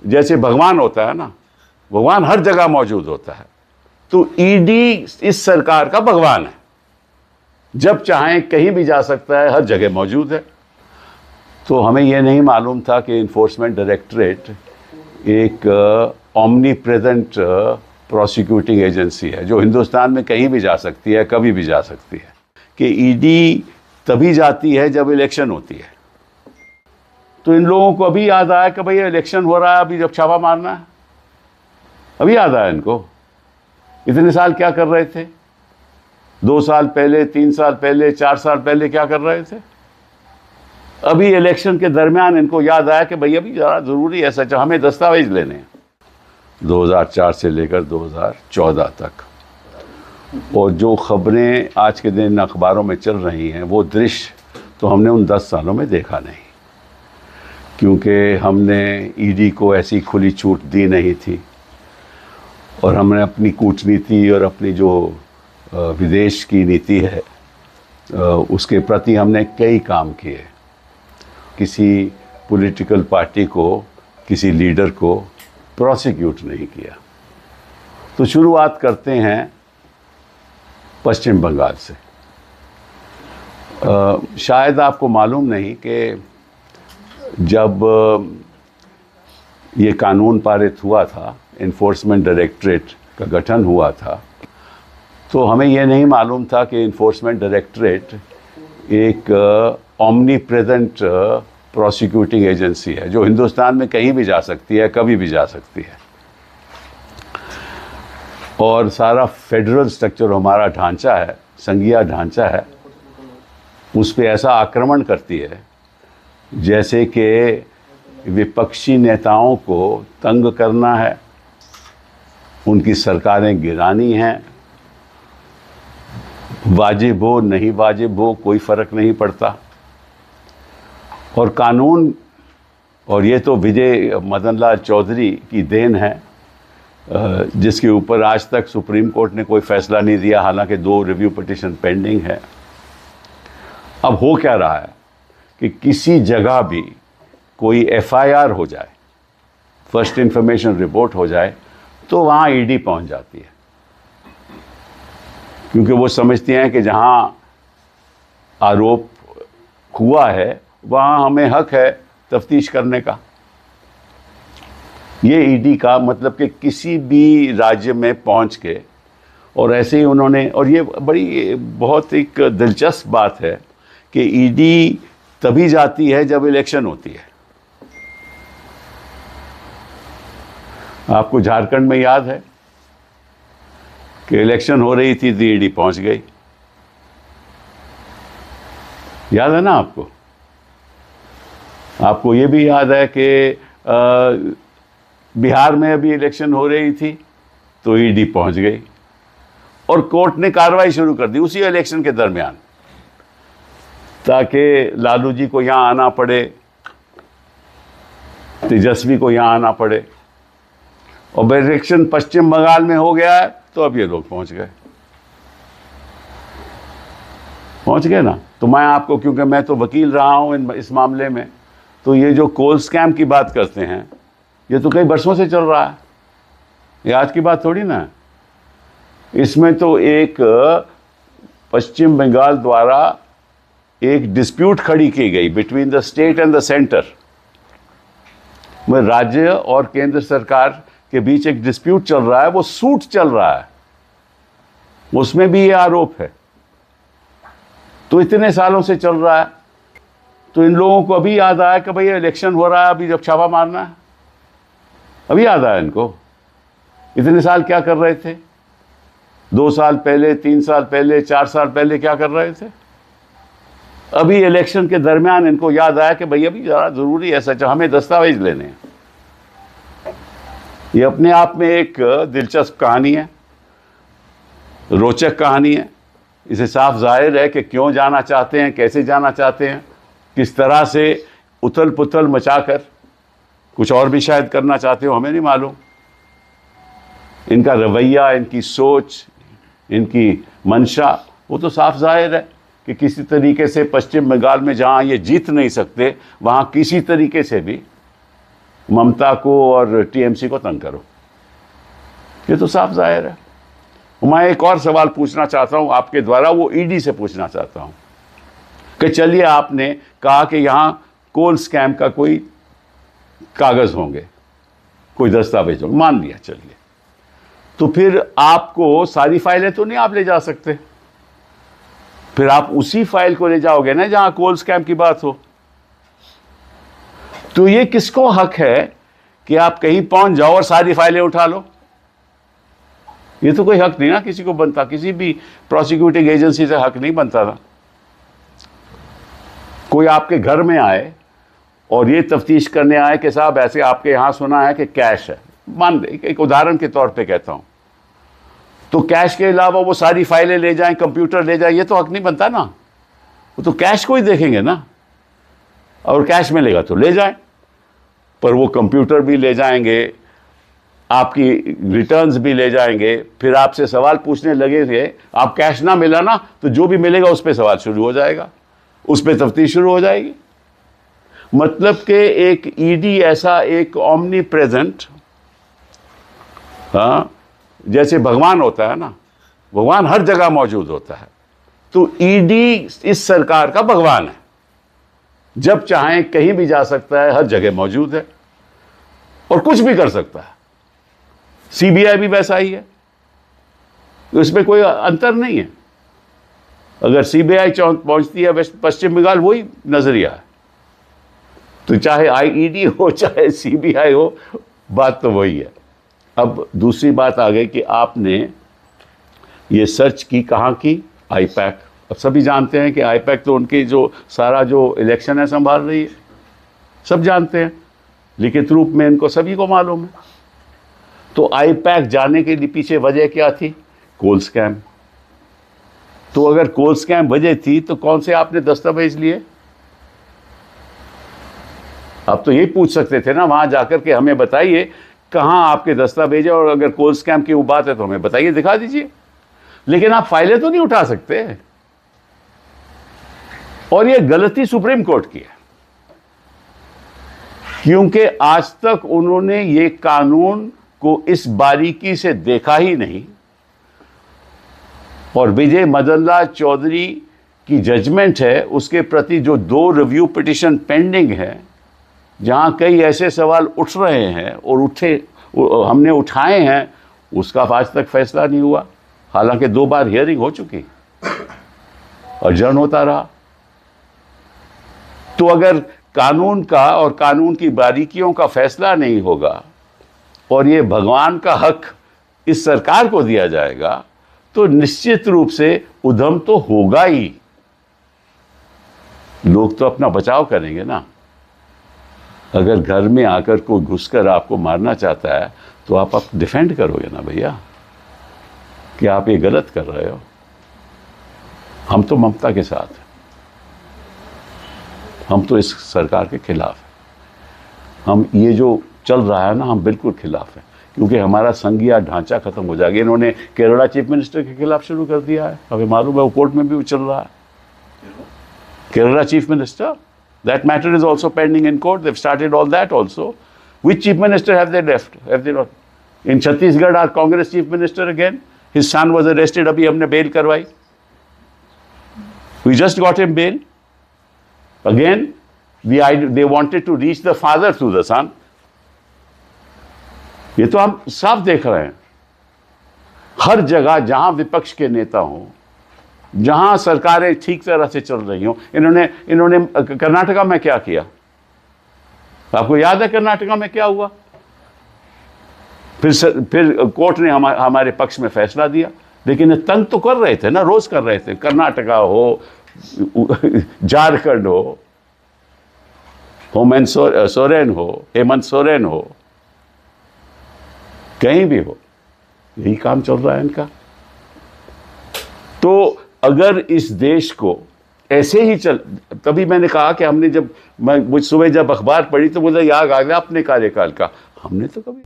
जैसे भगवान होता है ना, भगवान हर जगह मौजूद होता है, तो ईडी इस सरकार का भगवान है। जब चाहें कहीं भी जा सकता है, हर जगह मौजूद है। तो हमें यह नहीं मालूम था कि इन्फोर्समेंट डायरेक्टरेट एक ओमनी प्रेजेंट प्रोसिक्यूटिंग एजेंसी है जो हिंदुस्तान में कहीं भी जा सकती है, कभी भी जा सकती है। कि ईडी तभी जाती है जब इलेक्शन होती है। तो इन लोगों को अभी याद आया कि भाई इलेक्शन हो रहा है, अभी जब छापा मारना है, अभी याद आया इनको। इतने साल क्या कर रहे थे? 2 साल पहले, 3 साल पहले, 4 साल पहले क्या कर रहे थे? अभी इलेक्शन के दरमियान इनको याद आया कि भाई अभी ज़रा ज़रूरी है, सच हमें दस्तावेज लेने हैं। 2004 से लेकर 2014 तक, और जो खबरें आज के दिन अखबारों में चल रही हैं, वो दृश्य तो हमने उन 10 सालों में देखा नहीं, क्योंकि हमने ईडी को ऐसी खुली छूट दी नहीं थी। और हमने अपनी कूटनीति और अपनी जो विदेश की नीति है, उसके प्रति हमने कई काम किए। किसी पॉलिटिकल पार्टी को, किसी लीडर को प्रोसिक्यूट नहीं किया। तो शुरुआत करते हैं पश्चिम बंगाल से। शायद आपको मालूम नहीं कि जब ये कानून पारित हुआ था, इन्फोर्समेंट डायरेक्टरेट का गठन हुआ था, तो हमें यह नहीं मालूम था कि इन्फोर्समेंट डायरेक्टरेट एक ओमनी प्रेजेंट प्रोसिक्यूटिंग एजेंसी है जो हिंदुस्तान में कहीं भी जा सकती है, कभी भी जा सकती है। और सारा फेडरल स्ट्रक्चर हमारा ढांचा है, संघीय ढांचा है, उस पर ऐसा आक्रमण करती है जैसे कि विपक्षी नेताओं को तंग करना है, उनकी सरकारें गिरानी हैं। वाजिब हो नहीं वाजिब हो कोई फ़र्क नहीं पड़ता। और कानून, और ये तो विजय मदन लाल चौधरी की देन है, जिसके ऊपर आज तक सुप्रीम कोर्ट ने कोई फैसला नहीं दिया, हालांकि 2 रिव्यू पिटीशन पेंडिंग है। अब हो क्या रहा है कि किसी जगह भी कोई एफआईआर हो जाए, फर्स्ट इंफॉर्मेशन रिपोर्ट हो जाए, तो वहाँ ईडी पहुँच जाती है, क्योंकि वो समझती हैं कि जहाँ आरोप हुआ है वहाँ हमें हक है तफ्तीश करने का। ये ईडी का मतलब कि किसी भी राज्य में पहुँच के, और ऐसे ही उन्होंने, और ये बड़ी बहुत एक दिलचस्प बात है कि ईडी तभी जाती है जब इलेक्शन होती है। आपको झारखंड में याद है कि इलेक्शन हो रही थी तो ईडी पहुंच गई, याद है ना आपको? आपको ये भी याद है कि बिहार में अभी इलेक्शन हो रही थी तो ईडी पहुंच गई और कोर्ट ने कार्रवाई शुरू कर दी उसी इलेक्शन के दरमियान, ताकि लालू जी को यहाँ आना पड़े, तेजस्वी को यहाँ आना पड़े। और इलेक्शन पश्चिम बंगाल में हो गया है तो अब ये लोग पहुंच गए ना। तो मैं आपको, क्योंकि मैं तो वकील रहा हूं इस मामले में, तो ये जो कोल स्कैम की बात करते हैं, ये तो कई बरसों से चल रहा है, ये आज की बात थोड़ी ना है। इसमें तो एक पश्चिम बंगाल द्वारा एक डिस्प्यूट खड़ी की गई between the state and the centre, में राज्य और केंद्र सरकार के बीच एक डिस्प्यूट चल रहा है, वो सूट चल रहा है, उसमें भी ये आरोप है। तो इतने सालों से चल रहा है, तो इन लोगों को अभी याद आया कि भाई इलेक्शन हो रहा है, अभी जब छापा मारना है, अभी याद आया इनको। इतने साल क्या कर रहे थे? 2 साल पहले, 3 साल पहले, 4 साल पहले क्या कर रहे थे? अभी इलेक्शन के दरमियान इनको याद आया कि भाई अभी ज़रा ज़रूरी है, सच हमें दस्तावेज लेने हैं। ये अपने आप में एक दिलचस्प कहानी है, रोचक कहानी है। इसे साफ जाहिर है कि क्यों जाना चाहते हैं, कैसे जाना चाहते हैं, किस तरह से उथल पुथल मचाकर कुछ और भी शायद करना चाहते हो, हमें नहीं मालूम। इनका रवैया, इनकी सोच, इनकी मंशा, वो तो साफ जाहिर है कि किसी तरीके से पश्चिम बंगाल में जहाँ ये जीत नहीं सकते, वहाँ किसी तरीके से भी ममता को और टीएमसी को तंग करो। ये तो साफ जाहिर है। मैं एक और सवाल पूछना चाहता हूं आपके द्वारा, वो ईडी से पूछना चाहता हूं कि चलिए आपने कहा कि यहां कोल स्कैम का कोई कागज होंगे, कोई दस्तावेज होंगे, मान लिया, चलिए, तो फिर आपको सारी फाइलें तो नहीं आप ले जा सकते, फिर आप उसी फाइल को ले जाओगे ना जहां कोल स्कैम की बात हो। तो ये किसको हक है कि आप कहीं पहुंच जाओ और सारी फाइलें उठा लो? ये तो कोई हक नहीं ना किसी को बनता, किसी भी प्रोसिक्यूटिंग एजेंसी से हक नहीं बनता था। कोई आपके घर में आए और ये तफ्तीश करने आए कि साहब ऐसे आपके यहां सुना है कि कैश है, मान ले, एक उदाहरण के तौर पे कहता हूं, तो कैश के अलावा वो सारी फाइलें ले जाएं, कंप्यूटर ले जाएं, ये तो हक नहीं बनता ना। वो तो कैश को ही देखेंगे ना, और कैश मिलेगा तो ले जाएं, पर वो कंप्यूटर भी ले जाएंगे, आपकी रिटर्न्स भी ले जाएंगे, फिर आपसे सवाल पूछने लगेंगे। आप कैश ना मिला ना तो जो भी मिलेगा उस पर सवाल शुरू हो जाएगा, उस पर तफ्तीश शुरू हो जाएगी। मतलब कि एक ईडी ऐसा एक ओमनी प्रेजेंट, हाँ, जैसे भगवान होता है ना, भगवान हर जगह मौजूद होता है, तो ईडी इस सरकार का भगवान है। जब चाहे कहीं भी जा सकता है, हर जगह मौजूद है और कुछ भी कर सकता है। सीबीआई भी वैसा ही है, इसमें कोई अंतर नहीं है। अगर सीबीआई पहुंचती है वेस्ट पश्चिम बंगाल, वही नजरिया है, तो चाहे आईईडी हो चाहे सीबीआई हो, बात तो वही है। अब दूसरी बात आ गई कि आपने ये सर्च की, कहाँ की? आईपैक। अब सभी जानते हैं कि आईपैक तो उनकी जो सारा जो इलेक्शन है संभाल रही है, सब जानते हैं, लिखित रूप में इनको सभी को मालूम है। तो आईपैक जाने के लिए पीछे वजह क्या थी? कोल स्कैम। तो अगर कोल स्कैम वजह थी तो कौन से आपने दस्तावेज लिए? आप तो ये पूछ सकते थे ना वहां जाकर के, हमें बताइए कहां आपके दस्तावेज है, और अगर कोल स्कैम की वो बात है तो हमें बताइए, दिखा दीजिए। लेकिन आप फाइलें तो नहीं उठा सकते। और ये गलती सुप्रीम कोर्ट की है, क्योंकि आज तक उन्होंने ये कानून को इस बारीकी से देखा ही नहीं, और विजय मदनलाल चौधरी की जजमेंट है उसके प्रति जो 2 रिव्यू पिटीशन पेंडिंग है, जहां कई ऐसे सवाल उठ रहे हैं और हमने उठाए हैं, उसका आज तक फैसला नहीं हुआ। हालांकि 2 बार हियरिंग हो चुकी, अजर्न होता रहा। तो अगर कानून का और कानून की बारीकियों का फैसला नहीं होगा और ये भगवान का हक इस सरकार को दिया जाएगा, तो निश्चित रूप से उधम तो होगा ही। लोग तो अपना बचाव करेंगे ना। अगर घर में आकर कोई घुसकर आपको मारना चाहता है तो आप डिफेंड करोगे ना भैया, कि आप ये गलत कर रहे हो। हम तो ममता के साथ हैं, हम तो इस सरकार के खिलाफ हैं। हम ये जो चल रहा है ना, हम बिल्कुल खिलाफ हैं, क्योंकि हमारा संघीय ढांचा खत्म हो जाएगा। इन्होंने केरला चीफ मिनिस्टर के खिलाफ शुरू कर दिया है, हमें मालूम है, वो कोर्ट में भी चल रहा है। Kerala chief minister, that matter is also pending in court. They've started all that also. Which chief minister have they left? Have they not? In Chhattisgarh, our Congress chief minister again, his son was arrested. अभी हमने bail करवाई. We just got him bail. Again, they wanted to reach the father through the son. ये तो हम साफ देख रहे हैं। हर जगह जहां विपक्ष के नेता हों, जहां सरकारें ठीक तरह से चल रही हों, इन्होंने कर्नाटका में क्या किया? आपको याद है कर्नाटका में क्या हुआ? फिर कोर्ट ने हमारे पक्ष में फैसला दिया, लेकिन तंग तो कर रहे थे ना, रोज कर रहे थे। कर्नाटका हो, झारखंड हो, हेमंत सोरेन हो, कहीं भी हो, यही काम चल रहा है इनका। तो अगर इस देश को ऐसे ही तभी मैंने कहा कि हमने मुझ सुबह जब अखबार पढ़ी तो बोला याद आ गया अपने कार्यकाल का। हमने तो कभी